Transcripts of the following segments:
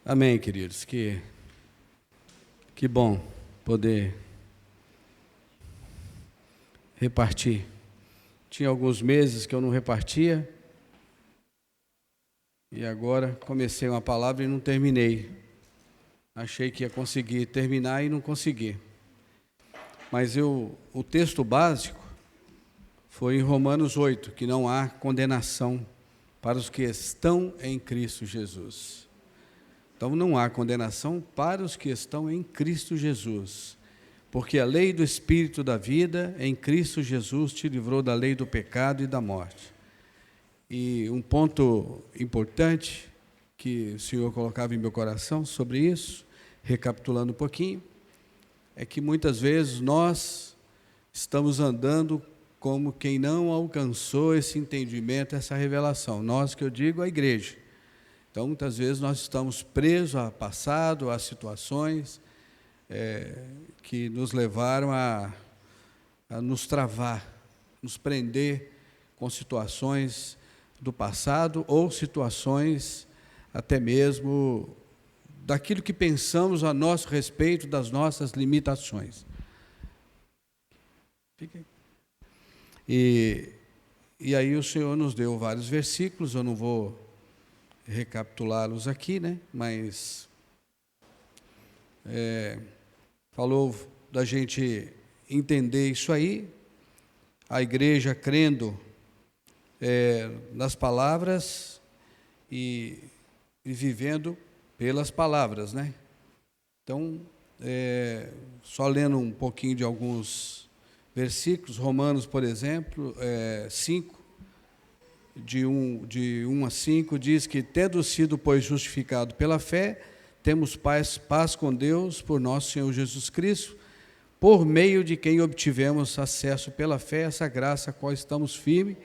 Amém, queridos. Que bom poder repartir. Tinha alguns meses que eu não repartia e agora comecei uma palavra e não terminei. Achei que ia conseguir terminar e não consegui. Mas o texto básico foi em Romanos 8, que não há condenação para os que estão em Cristo Jesus. Então, não há condenação para os que estão em Cristo Jesus, porque a lei do Espírito da vida em Cristo Jesus te livrou da lei do pecado e da morte. E um ponto importante que o Senhor colocava em meu coração sobre isso, recapitulando um pouquinho, é que muitas vezes nós estamos andando como quem não alcançou esse entendimento, essa revelação. Nós, que eu digo, a igreja. Então, muitas vezes nós estamos presos ao passado, a situações que nos levaram a nos travar, nos prender com situações do passado ou situações até mesmo daquilo que pensamos a nosso respeito, das nossas limitações. E aí o Senhor nos deu vários versículos, eu não vou recapitulá-los aqui, né? Mas falou da gente entender isso aí, a igreja crendo nas palavras e vivendo pelas palavras, né? Então, só lendo um pouquinho de alguns versículos, Romanos, por exemplo, 5, de 1 a 5, diz que, tendo sido, pois, justificado pela fé, temos paz com Deus por nosso Senhor Jesus Cristo, por meio de quem obtivemos acesso pela fé a essa graça a qual estamos firmes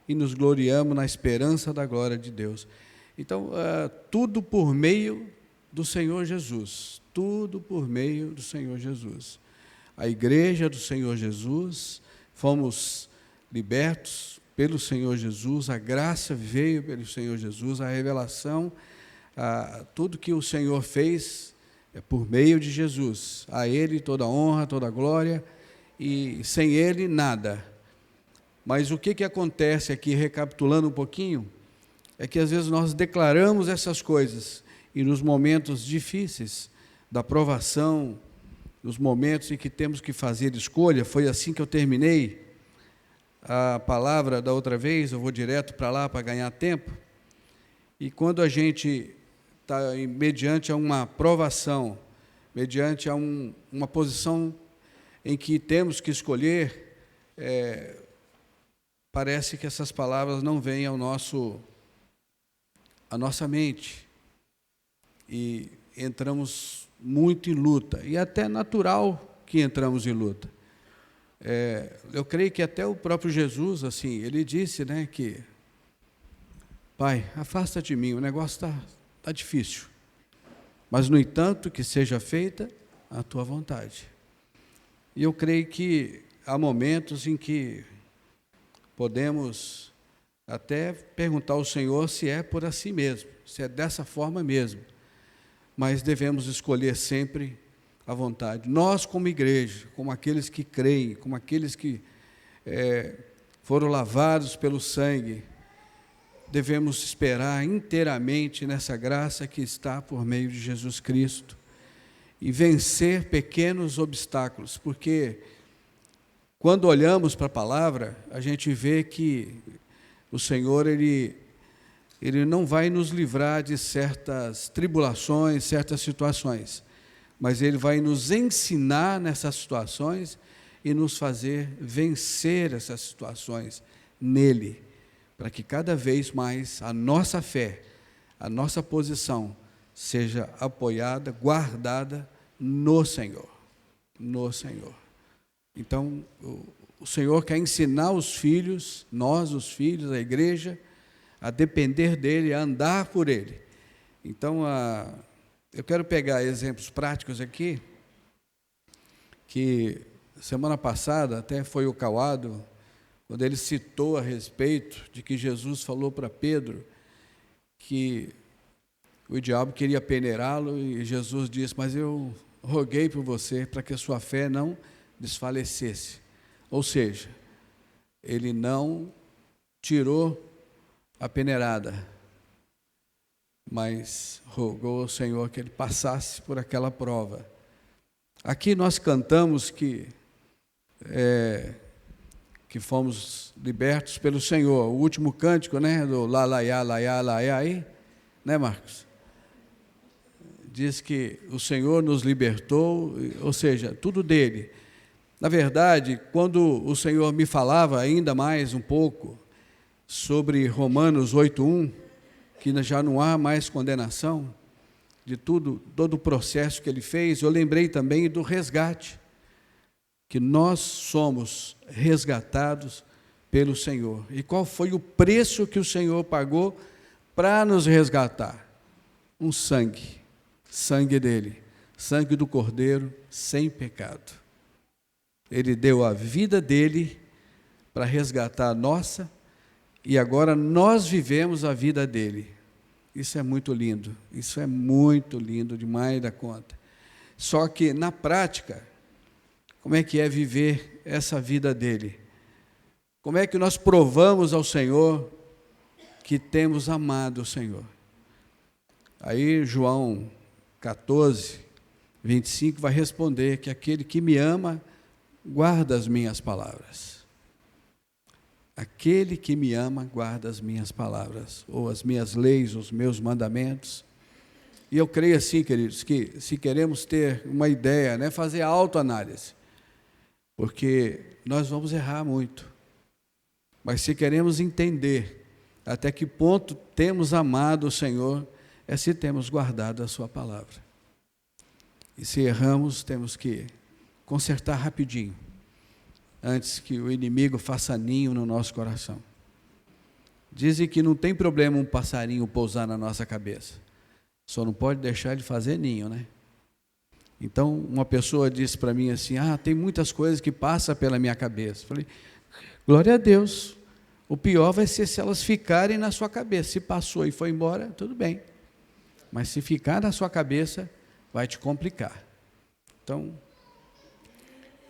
e nos gloriamos na esperança da glória de Deus. Então, tudo por meio do Senhor Jesus, tudo por meio do Senhor Jesus. A igreja do Senhor Jesus, fomos libertos pelo Senhor Jesus, a graça veio pelo Senhor Jesus, a revelação, tudo que o Senhor fez é por meio de Jesus. A Ele toda a honra, toda a glória, e sem Ele nada. Mas o que acontece aqui, recapitulando um pouquinho, é que às vezes nós declaramos essas coisas, e nos momentos difíceis da provação, nos momentos em que temos que fazer escolha, foi assim que eu terminei a palavra da outra vez, eu vou direto para lá para ganhar tempo. E quando a gente está mediante a uma provação, mediante a uma posição em que temos que escolher, parece que essas palavras não vêm à nossa mente. E entramos muito em luta, e até natural que entramos em luta. Eu creio que até o próprio Jesus, assim, ele disse, né, que Pai, afasta de mim, o negócio está difícil, mas, no entanto, que seja feita a tua vontade. E eu creio que há momentos em que podemos até perguntar ao Senhor se é por assim mesmo, se é dessa forma mesmo, mas devemos escolher sempre à vontade. Nós, como igreja, como aqueles que creem, como aqueles que foram lavados pelo sangue, devemos esperar inteiramente nessa graça que está por meio de Jesus Cristo e vencer pequenos obstáculos, porque quando olhamos para a palavra, a gente vê que o Senhor, Ele não vai nos livrar de certas tribulações, certas situações, mas Ele vai nos ensinar nessas situações e nos fazer vencer essas situações nele, para que cada vez mais a nossa fé, a nossa posição seja apoiada, guardada no Senhor, no Senhor. Então, o Senhor quer ensinar os filhos, nós os filhos, a igreja, a depender dEle, a andar por Ele. Então, eu quero pegar exemplos práticos aqui, que semana passada até foi o Cauado, quando ele citou a respeito de que Jesus falou para Pedro que o diabo queria peneirá-lo e Jesus disse: mas eu roguei por você para que a sua fé não desfalecesse. Ou seja, ele não tirou a peneirada, mas rogou ao Senhor que ele passasse por aquela prova. Aqui nós cantamos que fomos libertos pelo Senhor. O último cântico, né, do lá, laiá, laiá, laiá, aí, né, Marcos? Diz que o Senhor nos libertou, ou seja, tudo dele. Na verdade, quando o Senhor me falava ainda mais um pouco sobre Romanos 8:1, que já não há mais condenação de todo o processo que ele fez, eu lembrei também do resgate, que nós somos resgatados pelo Senhor. E qual foi o preço que o Senhor pagou para nos resgatar? Um sangue dele, sangue do Cordeiro, sem pecado. Ele deu a vida dele para resgatar a nossa, e agora nós vivemos a vida dele. Isso é muito lindo demais da conta. Só que na prática, como é que é viver essa vida dele? Como é que nós provamos ao Senhor que temos amado o Senhor? Aí João 14:25 vai responder que aquele que me ama guarda as minhas palavras. Aquele que me ama guarda as minhas palavras, ou as minhas leis, os meus mandamentos. E eu creio assim, queridos, que se queremos ter uma ideia, né, fazer autoanálise, porque nós vamos errar muito, mas se queremos entender até que ponto temos amado o Senhor, é se temos guardado a sua palavra. E se erramos, temos que consertar rapidinho, antes que o inimigo faça ninho no nosso coração. Dizem que não tem problema um passarinho pousar na nossa cabeça, só não pode deixar de fazer ninho, né? Então, uma pessoa disse para mim assim: tem muitas coisas que passam pela minha cabeça. Falei: glória a Deus, o pior vai ser se elas ficarem na sua cabeça. Se passou e foi embora, tudo bem, mas se ficar na sua cabeça, vai te complicar. Então,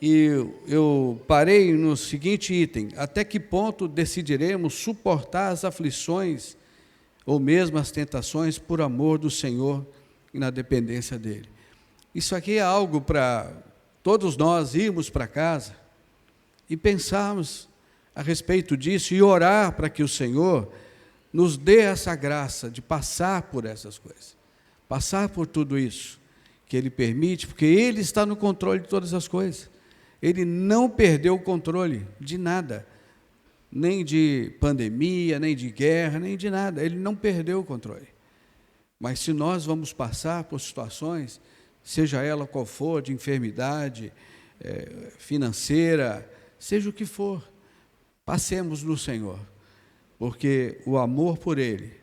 e eu parei no seguinte item: até que ponto decidiremos suportar as aflições ou mesmo as tentações por amor do Senhor e na dependência dele? Isso aqui é algo para todos nós irmos para casa e pensarmos a respeito disso e orar para que o Senhor nos dê essa graça de passar por essas coisas, passar por tudo isso que Ele permite, porque Ele está no controle de todas as coisas. Ele não perdeu o controle de nada, nem de pandemia, nem de guerra, nem de nada. Ele não perdeu o controle. Mas se nós vamos passar por situações, seja ela qual for, de enfermidade, financeira, seja o que for, passemos no Senhor, porque o amor por Ele,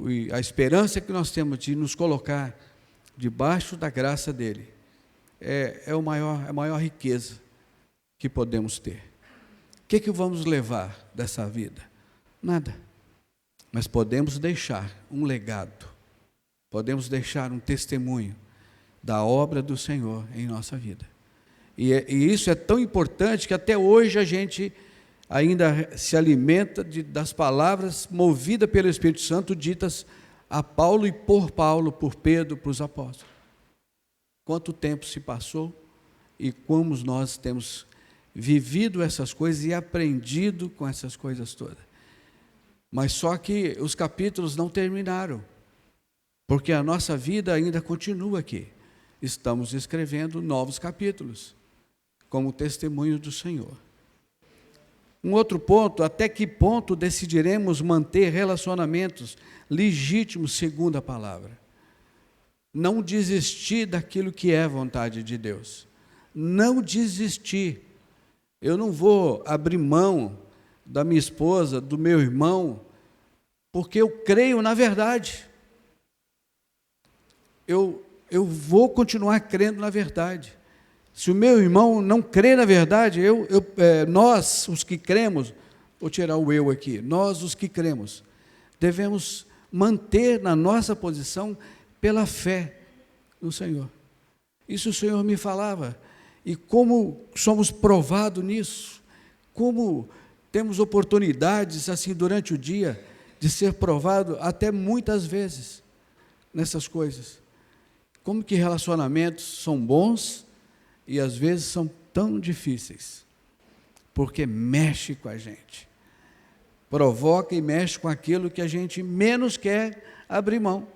e a esperança que nós temos de nos colocar debaixo da graça dEle, é a maior riqueza que podemos ter. O que vamos levar dessa vida? Nada. Mas podemos deixar um legado, podemos deixar um testemunho da obra do Senhor em nossa vida. E isso é tão importante que até hoje a gente ainda se alimenta das palavras movidas pelo Espírito Santo, ditas a Paulo e por Paulo, por Pedro, para os apóstolos. Quanto tempo se passou e como nós temos vivido essas coisas e aprendido com essas coisas todas. Mas só que os capítulos não terminaram, porque a nossa vida ainda continua aqui. Estamos escrevendo novos capítulos, como testemunho do Senhor. Um outro ponto: até que ponto decidiremos manter relacionamentos legítimos segundo a palavra? Não desistir daquilo que é vontade de Deus. Não desistir. Eu não vou abrir mão da minha esposa, do meu irmão, porque eu creio na verdade. Eu vou continuar crendo na verdade. Se o meu irmão não crê na verdade, nós, os que cremos, vou tirar o eu aqui, nós, os que cremos, devemos manter na nossa posição pela fé no Senhor. Isso o Senhor me falava. E como somos provados nisso, como temos oportunidades assim durante o dia de ser provado até muitas vezes nessas coisas. Como que relacionamentos são bons e às vezes são tão difíceis, porque mexe com a gente, provoca e mexe com aquilo que a gente menos quer abrir mão.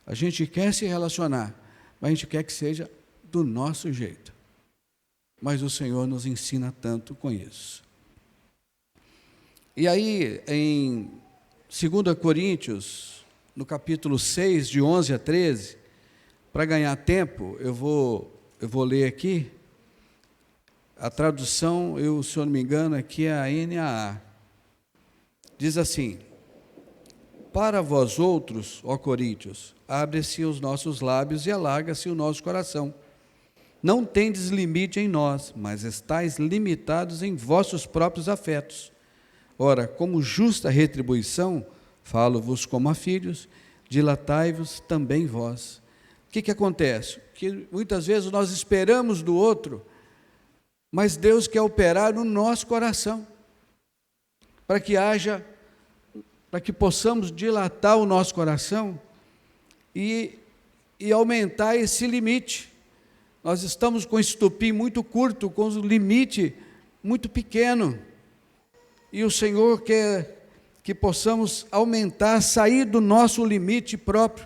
A gente quer se relacionar, mas a gente quer que seja do nosso jeito. Mas o Senhor nos ensina tanto com isso. E aí, em 2 Coríntios, no capítulo 6, de 11 a 13, para ganhar tempo, eu vou ler aqui. A tradução, se eu não me engano, aqui é a NAA. Diz assim: para vós outros, ó Coríntios, abre-se os nossos lábios e alarga-se o nosso coração. Não tendes limite em nós, mas estáis limitados em vossos próprios afetos. Ora, como justa retribuição, falo-vos como a filhos, dilatai-vos também vós. O que acontece? Que muitas vezes nós esperamos do outro, mas Deus quer operar no nosso coração, para que possamos dilatar o nosso coração e aumentar esse limite. Nós estamos com esse estupim muito curto, com o limite muito pequeno, e o Senhor quer que possamos aumentar, sair do nosso limite próprio,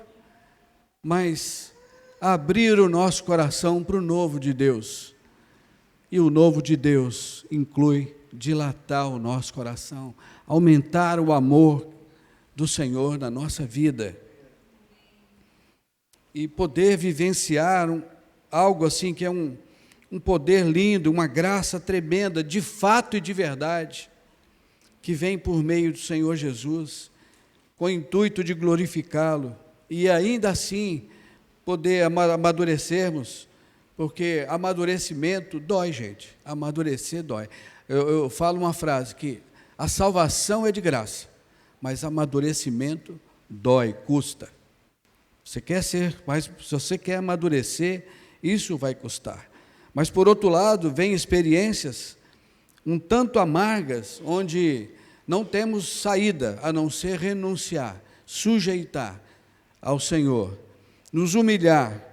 mas abrir o nosso coração para o novo de Deus. E o novo de Deus inclui dilatar o nosso coração, aumentar o amor do Senhor na nossa vida e poder vivenciar algo assim que é um poder lindo, uma graça tremenda, de fato e de verdade, que vem por meio do Senhor Jesus, com o intuito de glorificá-lo, e ainda assim poder amadurecermos, porque amadurecimento dói, gente, amadurecer dói. Eu falo uma frase, que a salvação é de graça, mas amadurecimento dói, custa. Mas se você quer amadurecer, isso vai custar. Mas, por outro lado, vem experiências um tanto amargas, onde não temos saída a não ser renunciar, sujeitar ao Senhor, nos humilhar,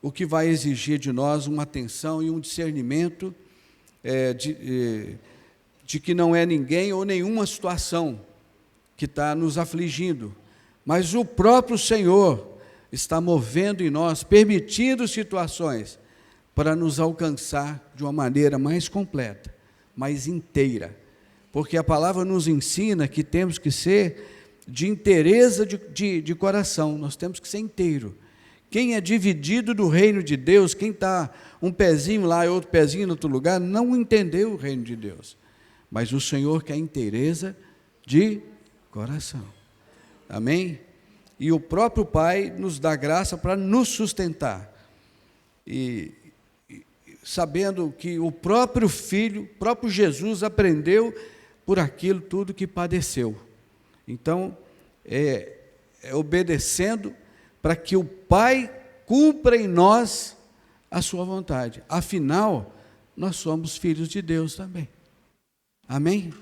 o que vai exigir de nós uma atenção e um discernimento de que não é ninguém ou nenhuma situação que está nos afligindo, mas o próprio Senhor está movendo em nós, permitindo situações para nos alcançar de uma maneira mais completa, mais inteira, porque a palavra nos ensina que temos que ser de inteireza de coração, nós temos que ser inteiro. Quem é dividido do reino de Deus, quem está um pezinho lá e outro pezinho em outro lugar, não entendeu o reino de Deus, mas o Senhor quer inteireza de coração, amém? E o próprio Pai nos dá graça para nos sustentar, e sabendo que o próprio Filho, o próprio Jesus aprendeu por aquilo tudo que padeceu. Então, obedecendo para que o Pai cumpra em nós a sua vontade. Afinal, nós somos filhos de Deus também. Amém?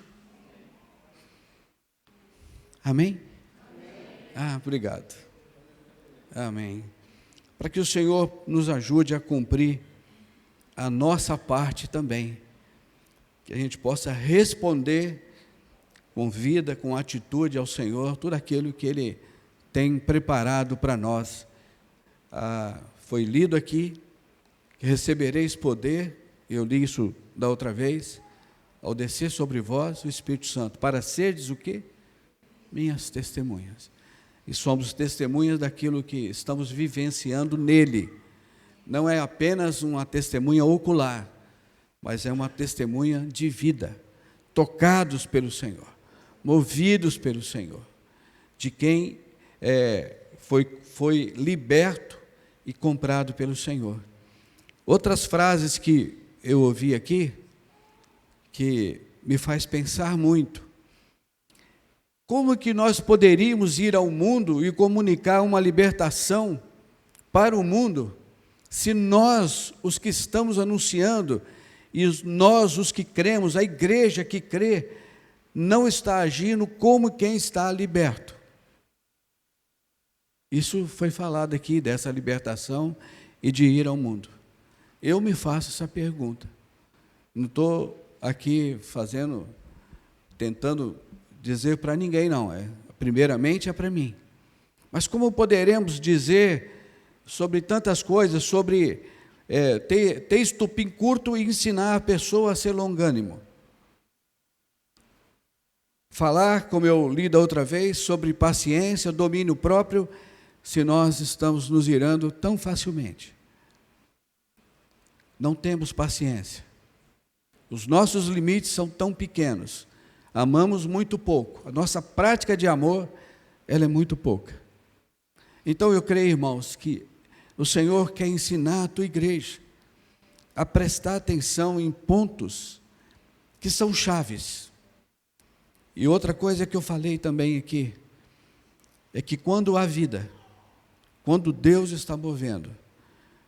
Amém? Obrigado. Amém. Para que o Senhor nos ajude a cumprir a nossa parte também, que a gente possa responder com vida, com atitude ao Senhor, tudo aquilo que Ele tem preparado para nós. Foi lido aqui, que recebereis poder, eu li isso da outra vez, ao descer sobre vós o Espírito Santo, para serdes o quê? Minhas testemunhas. E somos testemunhas daquilo que estamos vivenciando nele. Não é apenas uma testemunha ocular, mas é uma testemunha de vida, tocados pelo Senhor, movidos pelo Senhor, de quem foi liberto e comprado pelo Senhor. Outras frases que eu ouvi aqui, que me faz pensar muito, Como que nós poderíamos ir ao mundo e comunicar uma libertação para o mundo, se nós, os que estamos anunciando, e nós, os que cremos, a igreja que crê, não está agindo como quem está liberto? Isso foi falado aqui, dessa libertação e de ir ao mundo. Eu me faço essa pergunta. Não estou aqui tentando dizer para ninguém, não. Primeiramente é para mim. Mas como poderemos dizer sobre tantas coisas, sobre ter estupim curto e ensinar a pessoa a ser longânimo? Falar, como eu li da outra vez, sobre paciência, domínio próprio, se nós estamos nos irando tão facilmente. Não temos paciência. Os nossos limites são tão pequenos. Amamos muito pouco. A nossa prática de amor, ela é muito pouca. Então eu creio, irmãos, que o Senhor quer ensinar a tua igreja a prestar atenção em pontos que são chaves. E outra coisa que eu falei também aqui, é que quando há vida, quando Deus está movendo,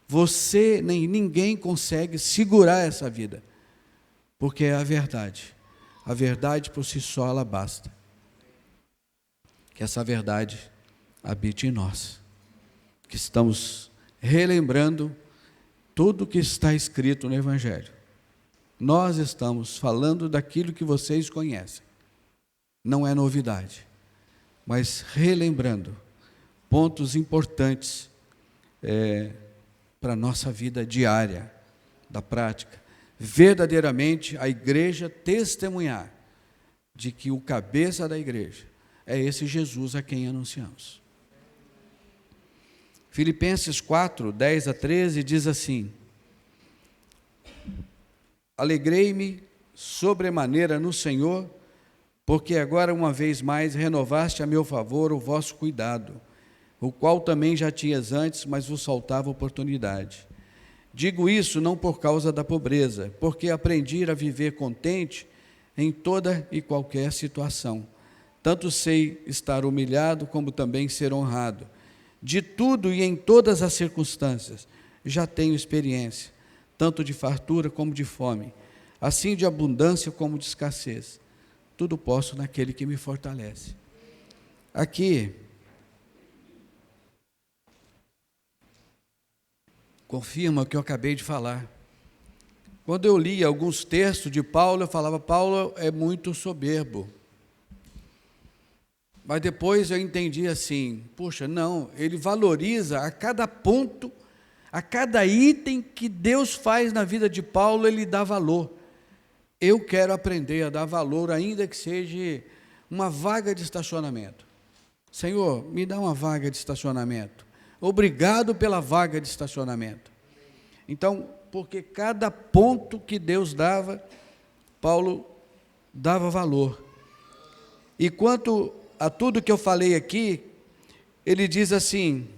você nem ninguém consegue segurar essa vida, porque é a verdade. A verdade por si só, ela basta. Que essa verdade habite em nós, que estamos relembrando tudo o que está escrito no Evangelho. Nós estamos falando daquilo que vocês conhecem. Não é novidade, mas relembrando pontos importantes para a nossa vida diária, da prática. Verdadeiramente a igreja testemunhar de que o cabeça da igreja é esse Jesus a quem anunciamos. Filipenses 4, 10 a 13 diz assim: alegrei-me sobremaneira no Senhor, porque agora uma vez mais renovaste a meu favor o vosso cuidado, o qual também já tinhas antes, mas vos faltava oportunidade. Digo isso não por causa da pobreza, porque aprendi a viver contente em toda e qualquer situação. Tanto sei estar humilhado, como também ser honrado. De tudo e em todas as circunstâncias, já tenho experiência, tanto de fartura como de fome, assim de abundância como de escassez. Tudo posso naquele que me fortalece. Aqui, confirma o que eu acabei de falar. Quando eu li alguns textos de Paulo, eu falava, Paulo é muito soberbo. Mas depois eu entendi assim, puxa, não, ele valoriza a cada ponto, a cada item que Deus faz na vida de Paulo, ele dá valor. Eu quero aprender a dar valor, ainda que seja uma vaga de estacionamento. Senhor, me dá uma vaga de estacionamento. Obrigado pela vaga de estacionamento. Então, porque cada ponto que Deus dava, Paulo dava valor. E quanto a tudo que eu falei aqui, ele diz assim,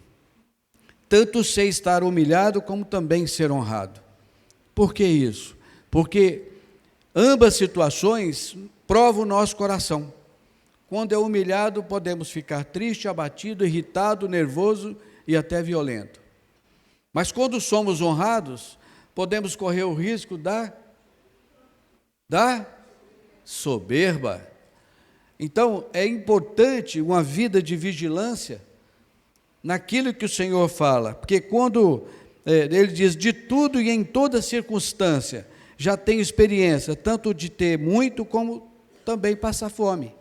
tanto sei estar humilhado, como também ser honrado. Por que isso? Porque ambas situações provam o nosso coração. Quando é humilhado, podemos ficar triste, abatido, irritado, nervoso e até violento. Mas quando somos honrados, podemos correr o risco da soberba. Então, é importante uma vida de vigilância naquilo que o Senhor fala, porque quando ele diz, de tudo e em toda circunstância, já tenho experiência, tanto de ter muito, como também passar fome.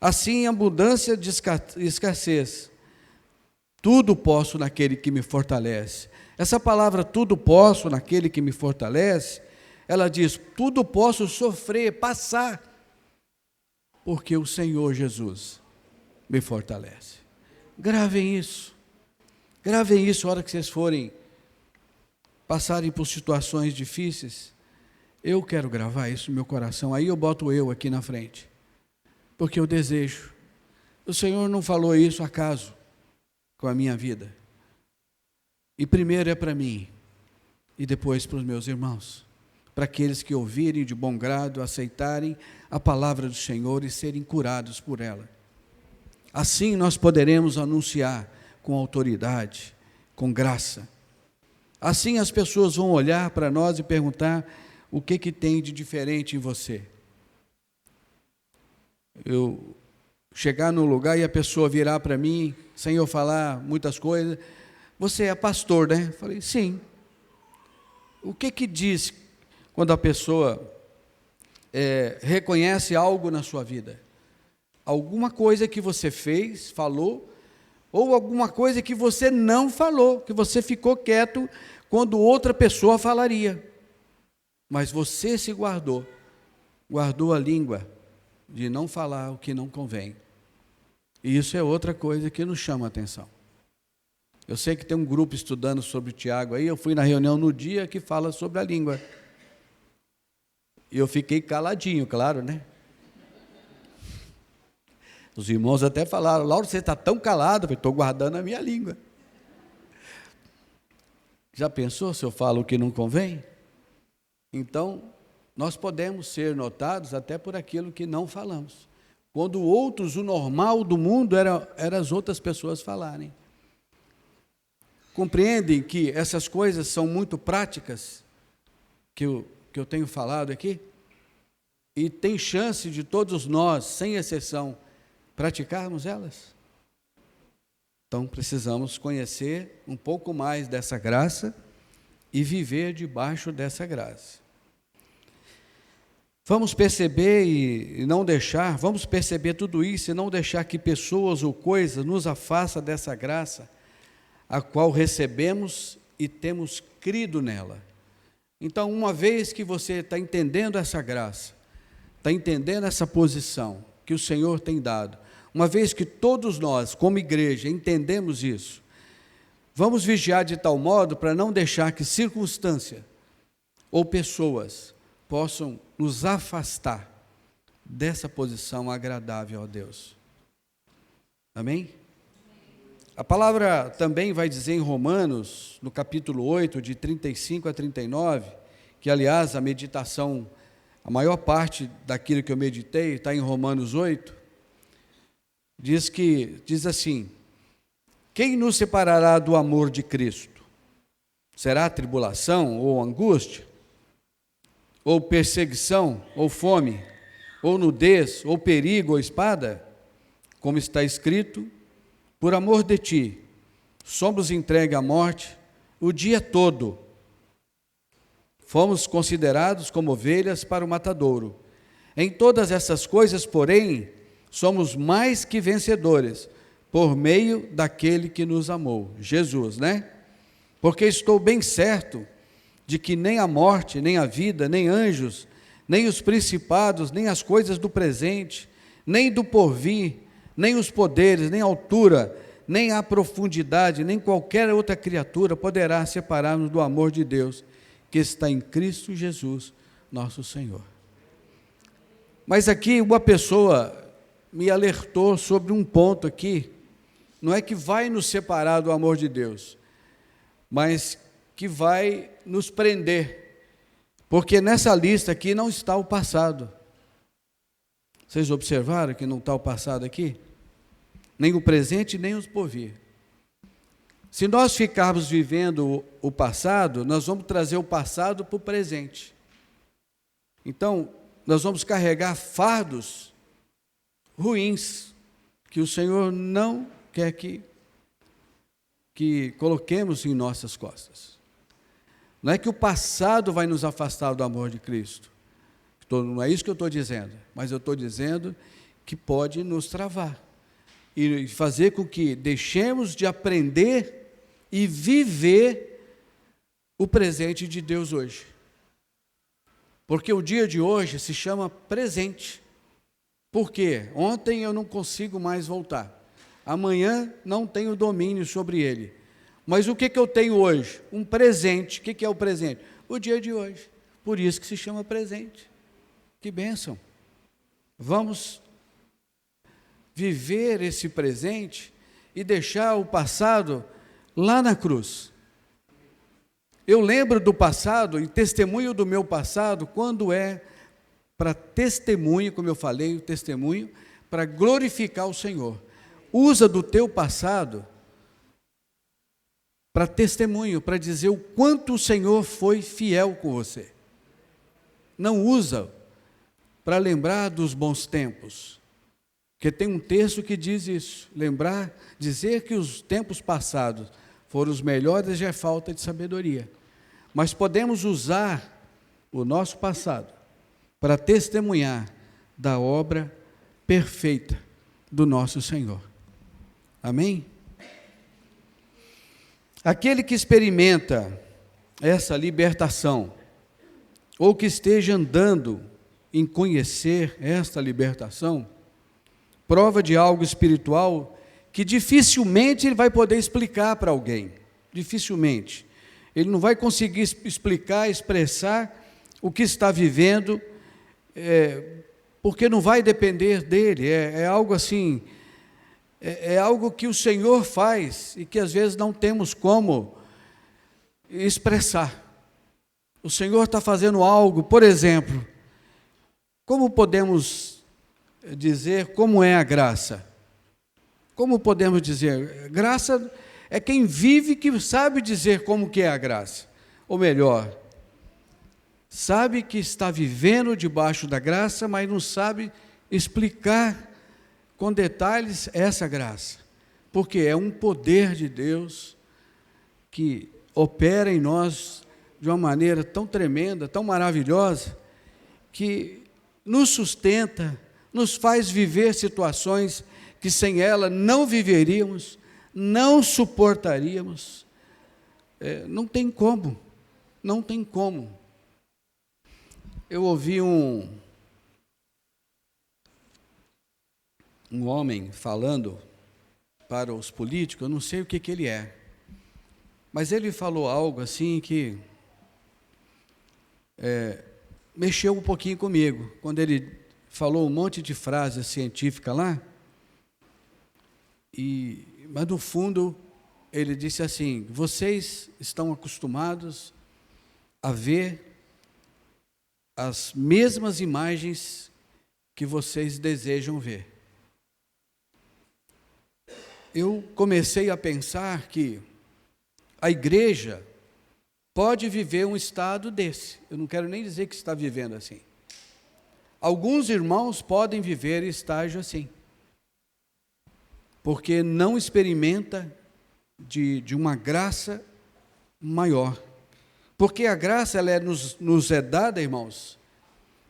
Assim, abundância de escassez. Tudo posso naquele que me fortalece. Essa palavra, tudo posso naquele que me fortalece, ela diz, tudo posso sofrer, passar, porque o Senhor Jesus me fortalece. Gravem isso a hora que vocês forem passarem por situações difíceis. Eu quero gravar isso no meu coração, aí eu boto eu aqui na frente, porque eu desejo. O Senhor não falou isso acaso com a minha vida, e primeiro é para mim, e depois para os meus irmãos. para aqueles que ouvirem de bom grado, aceitarem a palavra do Senhor e serem curados por ela. Assim nós poderemos anunciar com autoridade, com graça. Assim as pessoas vão olhar para nós e perguntar o que tem de diferente em você. Eu chegar num lugar e a pessoa virar para mim, sem eu falar muitas coisas, você é pastor, né? Eu falei, sim. O que diz quando a pessoa reconhece algo na sua vida? Alguma coisa que você fez, falou, ou alguma coisa que você não falou, que você ficou quieto quando outra pessoa falaria. Mas você se guardou a língua de não falar o que não convém. E isso é outra coisa que nos chama a atenção. Eu sei que tem um grupo estudando sobre Tiago aí, eu fui na reunião no dia que fala sobre a língua. E eu fiquei caladinho, claro, né? Os irmãos até falaram, Lauro, você está tão calado, eu estou guardando a minha língua. Já pensou se eu falo o que não convém? Então, nós podemos ser notados até por aquilo que não falamos. Quando outros, o normal do mundo era as outras pessoas falarem. Compreendem que essas coisas são muito práticas, que eu tenho falado aqui? E tem chance de todos nós, sem exceção, praticarmos elas? Então, precisamos conhecer um pouco mais dessa graça e viver debaixo dessa graça. Vamos perceber e não deixar, vamos perceber tudo isso e não deixar que pessoas ou coisas nos afastem dessa graça, a qual recebemos e temos crido nela. Então, uma vez que você está entendendo essa graça, está entendendo essa posição que o Senhor tem dado, uma vez que todos nós, como igreja, entendemos isso, vamos vigiar de tal modo para não deixar que circunstância ou pessoas possam nos afastar dessa posição agradável a Deus. Amém? A palavra também vai dizer em Romanos, no capítulo 8, de 35 a 39, que aliás a meditação, a maior parte daquilo que eu meditei está em Romanos 8, diz assim, quem nos separará do amor de Cristo? Será tribulação ou angústia? Ou perseguição, ou fome, ou nudez, ou perigo, ou espada? Como está escrito, por amor de ti, somos entregues à morte o dia todo. Fomos considerados como ovelhas para o matadouro. Em todas essas coisas, porém, somos mais que vencedores, por meio daquele que nos amou, Jesus, né? Porque estou bem certo de que nem a morte, nem a vida, nem anjos, nem os principados, nem as coisas do presente, nem do porvir, nem os poderes, nem a altura, nem a profundidade, nem qualquer outra criatura poderá separar-nos do amor de Deus, que está em Cristo Jesus, nosso Senhor. Mas aqui uma pessoa me alertou sobre um ponto aqui, não é que vai nos separar do amor de Deus, mas que vai nos prender, porque nessa lista aqui não está o passado. Vocês observaram que não está o passado aqui? Nem o presente, nem os porvir. Se nós ficarmos vivendo o passado, nós vamos trazer o passado para o presente. Então, nós vamos carregar fardos ruins, que o Senhor não quer que coloquemos em nossas costas. Não é que o passado vai nos afastar do amor de Cristo. Não é isso que eu estou dizendo, mas eu estou dizendo que pode nos travar e fazer com que deixemos de aprender e viver o presente de Deus hoje. Porque o dia de hoje se chama presente. Por quê? Ontem eu não consigo mais voltar. Amanhã não tenho domínio sobre ele. Mas o que eu tenho hoje? Um presente. O que é o presente? O dia de hoje. Por isso que se chama presente. Que bênção. Vamos viver esse presente e deixar o passado lá na cruz. Eu lembro do passado e testemunho do meu passado quando é para testemunho, como eu falei, o testemunho, para glorificar o Senhor. Usa do teu passado para testemunho, para dizer o quanto o Senhor foi fiel com você. Não usa para lembrar dos bons tempos, porque tem um texto que diz isso, dizer que os tempos passados foram os melhores já é falta de sabedoria, mas podemos usar o nosso passado para testemunhar da obra perfeita do nosso Senhor. Amém? Aquele que experimenta essa libertação, ou que esteja andando em conhecer esta libertação, prova de algo espiritual que dificilmente ele vai poder explicar para alguém, dificilmente. Ele não vai conseguir explicar, expressar o que está vivendo, porque não vai depender dele, é algo assim, é algo que o Senhor faz e que às vezes não temos como expressar. O Senhor está fazendo algo, por exemplo, como podemos dizer como é a graça? Como podemos dizer? Graça é quem vive que sabe dizer como que é a graça. Ou melhor, sabe que está vivendo debaixo da graça, mas não sabe explicar com detalhes essa graça. Porque é um poder de Deus que opera em nós de uma maneira tão tremenda, tão maravilhosa, que nos sustenta, nos faz viver situações que sem ela não viveríamos, não suportaríamos. Não tem como, não tem como. Eu ouvi um homem falando para os políticos, eu não sei o que ele é, mas ele falou algo assim que mexeu um pouquinho comigo, quando ele falou um monte de frases científicas lá, mas no fundo ele disse assim: vocês estão acostumados a ver as mesmas imagens que vocês desejam ver. Eu comecei a pensar que a igreja pode viver um estado desse. Eu não quero nem dizer que está vivendo assim. Alguns irmãos podem viver estágio assim, porque não experimenta de uma graça maior. Porque a graça ela nos é dada, irmãos,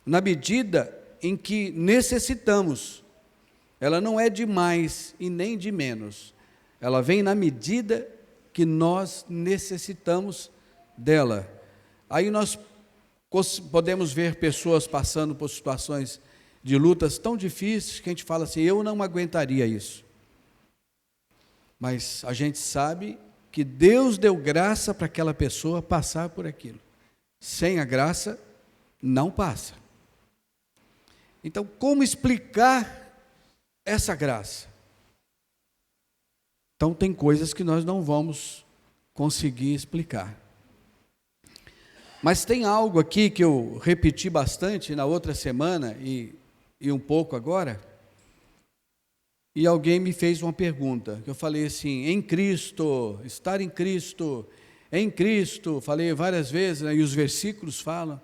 na medida em que necessitamos. Ela não é de mais e nem de menos. Ela vem na medida que nós necessitamos dela. Aí nós podemos ver pessoas passando por situações de lutas tão difíceis que a gente fala assim: eu não aguentaria isso. Mas a gente sabe que Deus deu graça para aquela pessoa passar por aquilo. Sem a graça, não passa. Então, como explicar essa graça? Então, tem coisas que nós não vamos conseguir explicar. Mas tem algo aqui que eu repeti bastante na outra semana e um pouco agora, e alguém me fez uma pergunta, que eu falei assim: em Cristo, estar em Cristo, falei várias vezes, né, e os versículos falam.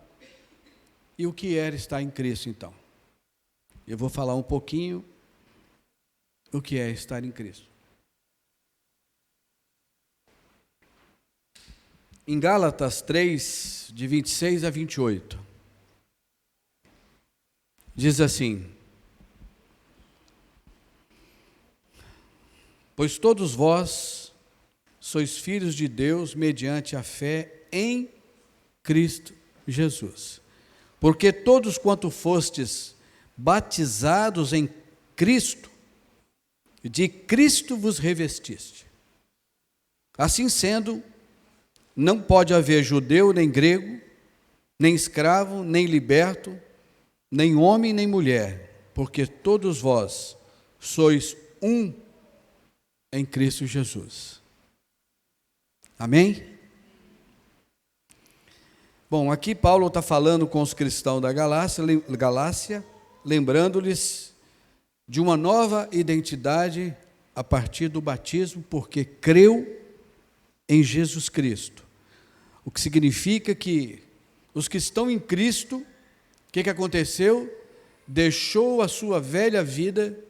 E o que era estar em Cristo, então? Eu vou falar um pouquinho o que é estar em Cristo. Em Gálatas 3, de 26 a 28, diz assim: pois todos vós sois filhos de Deus mediante a fé em Cristo Jesus. Porque todos quanto fostes batizados em Cristo, de Cristo vos revestiste. Assim sendo, não pode haver judeu nem grego, nem escravo, nem liberto, nem homem nem mulher, porque todos vós sois um em Cristo Jesus. Amém? Bom, aqui Paulo está falando com os cristãos da Galácia, lembrando-lhes de uma nova identidade a partir do batismo, porque creu em Jesus Cristo. O que significa que os que estão em Cristo, o que aconteceu? Deixou a sua velha vida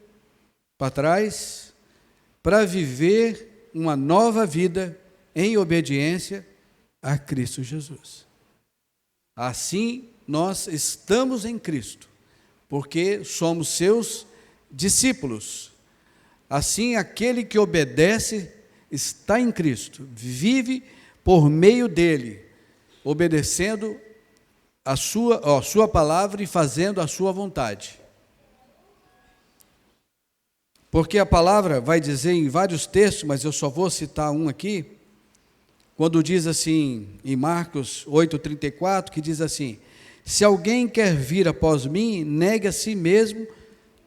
para trás para viver uma nova vida em obediência a Cristo Jesus. Assim, nós estamos em Cristo, porque somos seus discípulos. Assim, aquele que obedece está em Cristo, vive por meio dele, obedecendo a sua palavra e fazendo a sua vontade. Porque a palavra vai dizer em vários textos, mas eu só vou citar um aqui, quando diz assim, em Marcos 8,34, que diz assim: se alguém quer vir após mim, negue a si mesmo,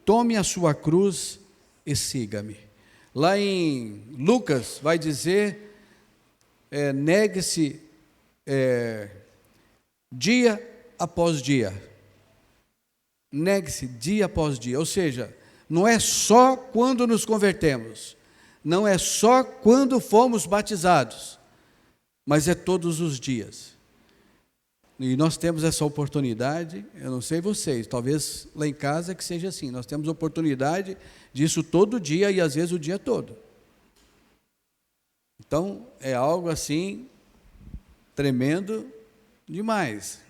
tome a sua cruz e siga-me. Lá em Lucas vai dizer, negue-se dia após dia. Negue-se dia após dia, ou seja, não é só quando nos convertemos, não é só quando fomos batizados, mas é todos os dias. E nós temos essa oportunidade, eu não sei vocês, talvez lá em casa que seja assim, nós temos oportunidade disso todo dia e às vezes o dia todo. Então, é algo assim, tremendo demais.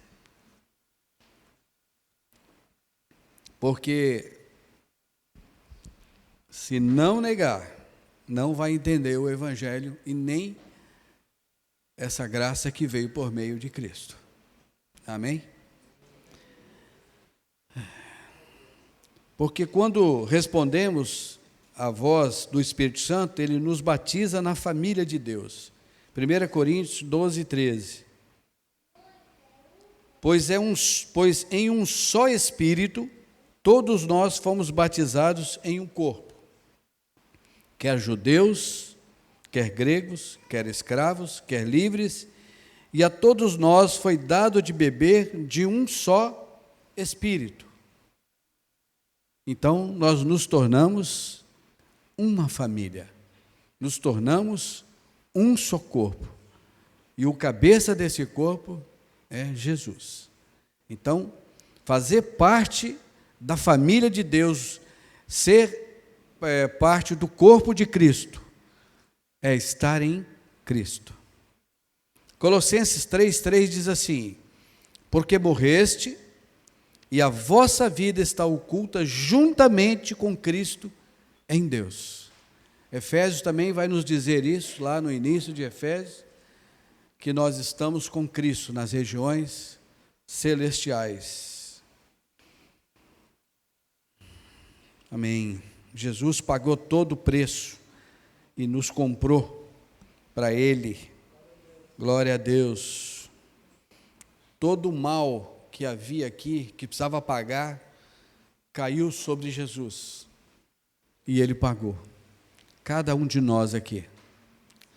Porque, se não negar, não vai entender o Evangelho e nem essa graça que veio por meio de Cristo. Amém? Porque quando respondemos à voz do Espírito Santo, ele nos batiza na família de Deus. 1 Coríntios 12, 13. Pois em um só Espírito, todos nós fomos batizados em um corpo, quer judeus, quer gregos, quer escravos, quer livres, e a todos nós foi dado de beber de um só Espírito. Então, nós nos tornamos uma família, nos tornamos um só corpo, e o cabeça desse corpo é Jesus. Então, fazer parte da família de Deus, ser parte do corpo de Cristo, é estar em Cristo. Colossenses 3,3 diz assim: porque morreste, e a vossa vida está oculta juntamente com Cristo em Deus. Efésios também vai nos dizer isso, lá no início de Efésios, que nós estamos com Cristo nas regiões celestiais. Amém. Jesus pagou todo o preço e nos comprou para Ele. Glória a Deus. Todo o mal que havia aqui, que precisava pagar, caiu sobre Jesus. E Ele pagou. Cada um de nós aqui.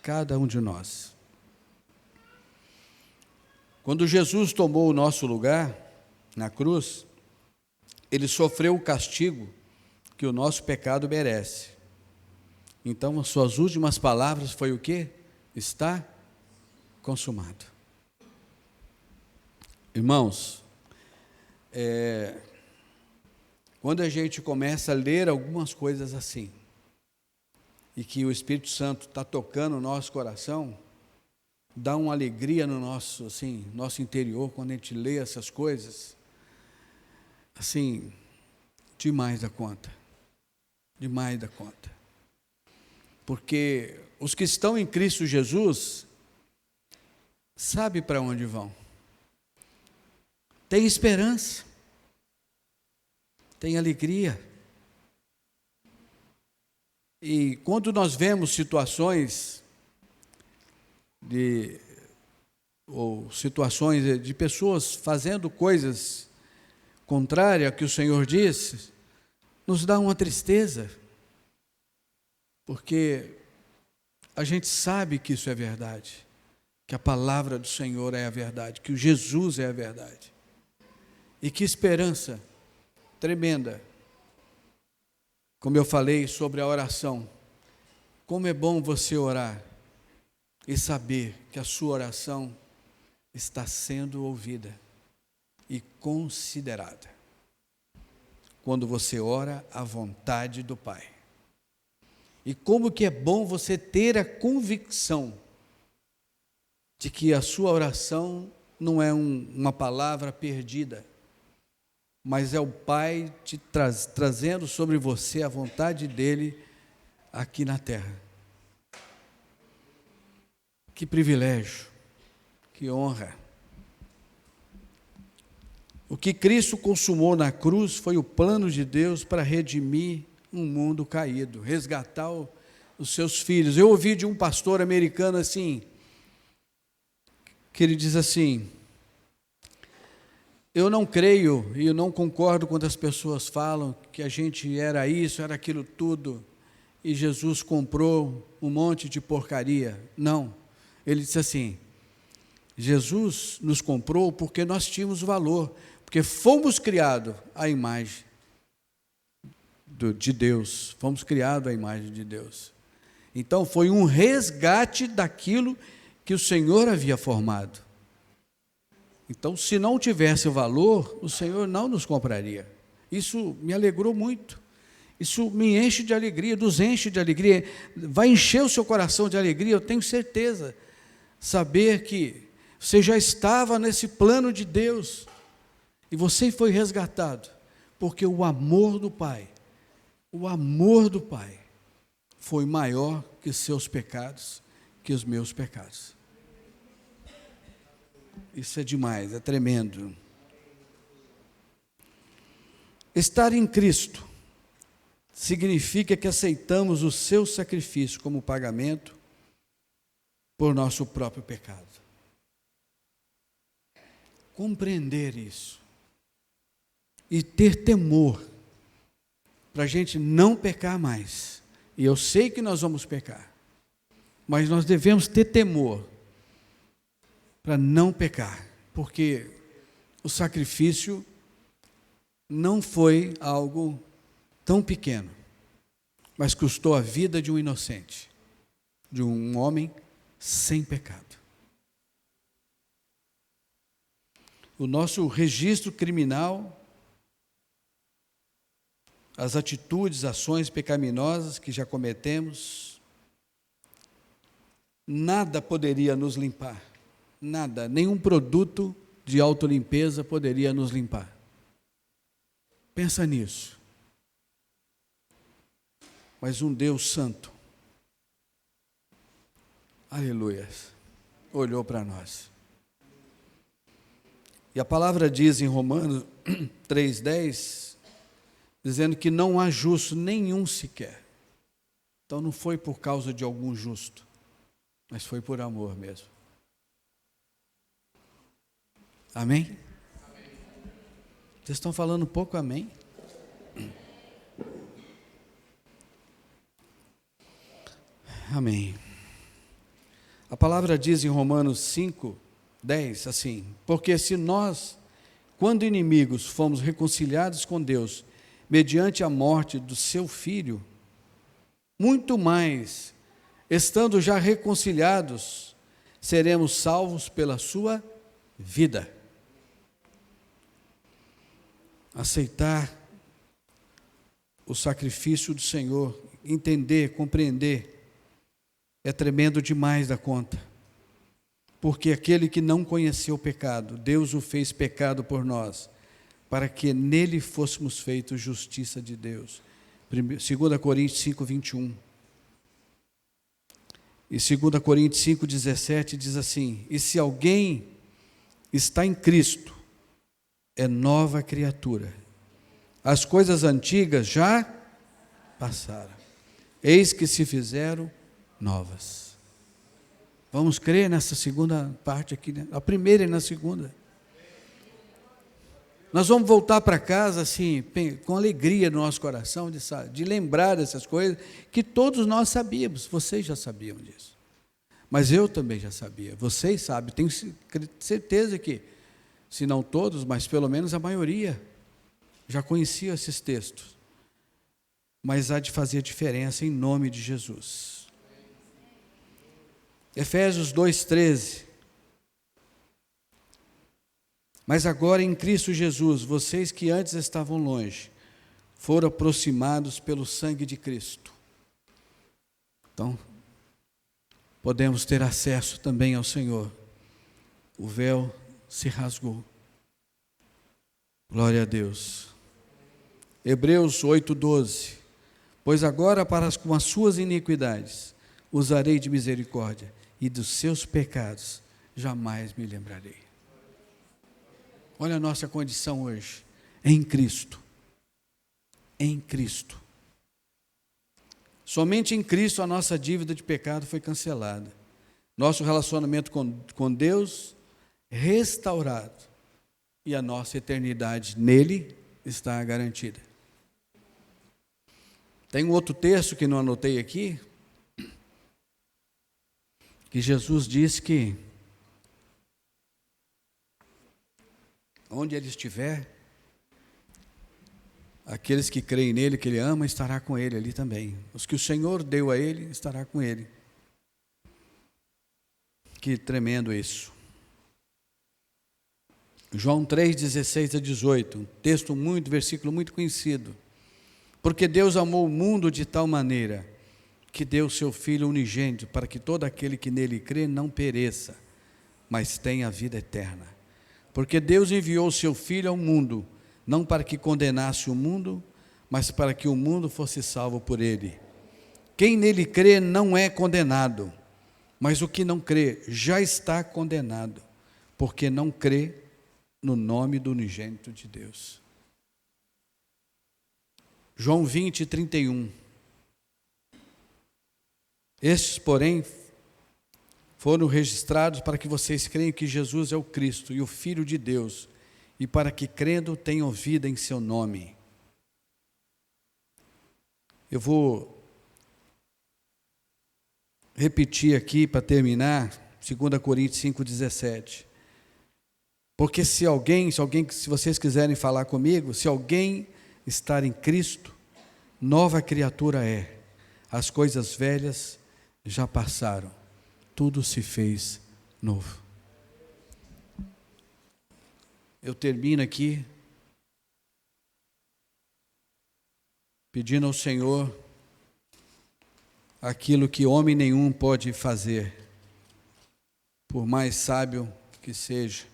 Cada um de nós. Quando Jesus tomou o nosso lugar na cruz, Ele sofreu o castigo que o nosso pecado merece. Então, as suas últimas palavras foi o quê? Está consumado. Irmãos, quando a gente começa a ler algumas coisas assim, e que o Espírito Santo está tocando o nosso coração, dá uma alegria no nosso interior, quando a gente lê essas coisas, assim, demais da conta. Demais da conta. Porque os que estão em Cristo Jesus, sabem para onde vão. Tem esperança. Tem alegria. E quando nós vemos situações de pessoas fazendo coisas contrárias ao que o Senhor disse, nos dá uma tristeza, porque a gente sabe que isso é verdade, que a palavra do Senhor é a verdade, que o Jesus é a verdade. E que esperança tremenda. Como eu falei sobre a oração, como é bom você orar e saber que a sua oração está sendo ouvida e considerada. Quando você ora à vontade do Pai. E como que é bom você ter a convicção de que a sua oração não é uma palavra perdida, mas é o Pai te trazendo sobre você a vontade dEle aqui na terra. Que privilégio, que honra. O que Cristo consumou na cruz foi o plano de Deus para redimir um mundo caído, resgatar os seus filhos. Eu ouvi de um pastor americano assim, que ele diz assim: eu não creio e eu não concordo quando as pessoas falam que a gente era isso, era aquilo tudo, e Jesus comprou um monte de porcaria. Não, ele disse assim: Jesus nos comprou porque nós tínhamos valor, porque fomos criados à imagem de Deus, fomos criados à imagem de Deus. Então foi um resgate daquilo que o Senhor havia formado. Então, se não tivesse o valor, o Senhor não nos compraria. Isso me alegrou muito. Isso me enche de alegria, nos enche de alegria. Vai encher o seu coração de alegria, eu tenho certeza. Saber que você já estava nesse plano de Deus e você foi resgatado, porque o amor do Pai foi maior que os seus pecados, que os meus pecados. Isso é demais, é tremendo. Estar em Cristo significa que aceitamos o seu sacrifício como pagamento por nosso próprio pecado. Compreender isso e ter temor para a gente não pecar mais. E eu sei que nós vamos pecar, mas nós devemos ter temor para não pecar, porque o sacrifício não foi algo tão pequeno, mas custou a vida de um inocente, de um homem sem pecado. O nosso registro criminal, as atitudes, ações pecaminosas que já cometemos, nada poderia nos limpar. Nada, nenhum produto de autolimpeza poderia nos limpar. Pensa nisso. Mas um Deus santo, aleluia, olhou para nós. E a palavra diz em Romanos 3,10, dizendo que não há justo nenhum sequer. Então não foi por causa de algum justo, mas foi por amor mesmo. Amém? Vocês estão falando um pouco amém? Amém. A palavra diz em Romanos 5:10 assim: porque se nós, quando inimigos, fomos reconciliados com Deus, mediante a morte do seu Filho, muito mais, estando já reconciliados, seremos salvos pela sua vida. Aceitar o sacrifício do Senhor, entender, compreender, é tremendo demais da conta. Porque aquele que não conheceu o pecado, Deus o fez pecado por nós, para que nele fôssemos feitos justiça de Deus. 2 Coríntios 5:21. E 2 Coríntios 5:17 diz assim: e se alguém está em Cristo, é nova criatura. As coisas antigas já passaram, eis que se fizeram novas. Vamos crer nessa segunda parte aqui, né? A primeira e na segunda. Nós vamos voltar para casa assim, com alegria no nosso coração, de lembrar dessas coisas que todos nós sabíamos, vocês já sabiam disso. Mas eu também já sabia, vocês sabem, tenho certeza que, se não todos, mas pelo menos a maioria, já conhecia esses textos. Mas há de fazer diferença em nome de Jesus. Efésios 2,13. Mas agora em Cristo Jesus, vocês que antes estavam longe, foram aproximados pelo sangue de Cristo. Então, podemos ter acesso também ao Senhor. O véu se rasgou. Glória a Deus. Hebreus 8,12. Pois agora com as suas iniquidades usarei de misericórdia, e dos seus pecados jamais me lembrarei. Olha a nossa condição hoje, em Cristo. Em Cristo. Somente em Cristo a nossa dívida de pecado foi cancelada. Nosso relacionamento com Deus restaurado. E a nossa eternidade nele está garantida. Tem um outro texto que não anotei aqui, que Jesus disse que onde ele estiver, aqueles que creem nele, que ele ama, estará com ele ali também. Os que o Senhor deu a ele, estará com ele. Que tremendo isso. João 3,16-18, versículo muito conhecido. Porque Deus amou o mundo de tal maneira, que deu o seu Filho unigênito, para que todo aquele que nele crê não pereça, mas tenha a vida eterna. Porque Deus enviou o seu Filho ao mundo, não para que condenasse o mundo, mas para que o mundo fosse salvo por ele. Quem nele crê não é condenado, mas o que não crê já está condenado, porque não crê no nome do unigênito de Deus. João 20:31. Estes, porém, foram registrados para que vocês creiam que Jesus é o Cristo e o Filho de Deus, e para que, crendo, tenham vida em seu nome. Eu vou repetir aqui para terminar, 2 Coríntios 5,17. Porque se vocês quiserem falar comigo, se alguém estar em Cristo, nova criatura é. As coisas velhas já passaram, tudo se fez novo. Eu termino aqui pedindo ao Senhor aquilo que homem nenhum pode fazer, por mais sábio que seja,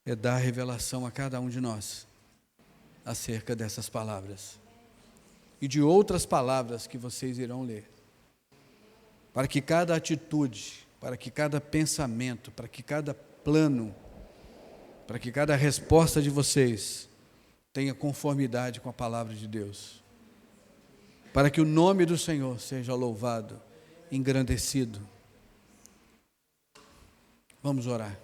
é dar revelação a cada um de nós acerca dessas palavras e de outras palavras que vocês irão ler, para que cada atitude, para que cada pensamento, para que cada plano, para que cada resposta de vocês tenha conformidade com a palavra de Deus, para que o nome do Senhor seja louvado, engrandecido. Vamos orar.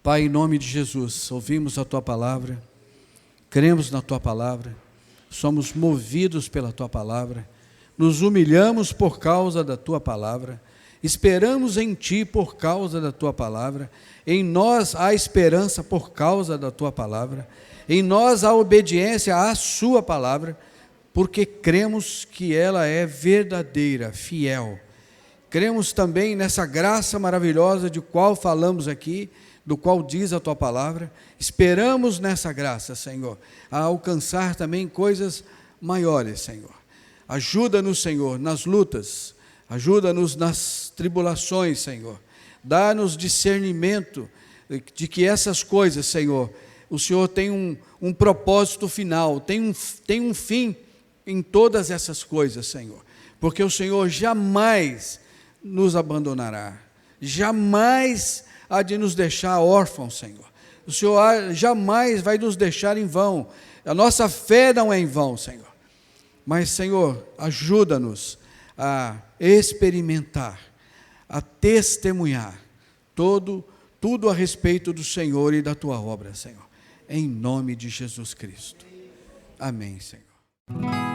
Pai, em nome de Jesus, ouvimos a Tua palavra, cremos na Tua palavra, somos movidos pela Tua palavra, nos humilhamos por causa da Tua palavra, esperamos em Ti por causa da Tua palavra, em nós há esperança por causa da Tua palavra, em nós há obediência à Sua palavra, porque cremos que ela é verdadeira, fiel. Cremos também nessa graça maravilhosa de qual falamos aqui, do qual diz a Tua palavra, esperamos nessa graça, Senhor, a alcançar também coisas maiores, Senhor. Ajuda-nos, Senhor, nas lutas, ajuda-nos nas tribulações, Senhor. Dá-nos discernimento de que essas coisas, Senhor, o Senhor tem um propósito final, tem um fim em todas essas coisas, Senhor, porque o Senhor jamais nos abandonará, jamais há de nos deixar órfãos, Senhor. O Senhor jamais vai nos deixar em vão. A nossa fé não é em vão, Senhor. Mas, Senhor, ajuda-nos a experimentar, a testemunhar tudo a respeito do Senhor e da Tua obra, Senhor. Em nome de Jesus Cristo. Amém, Senhor.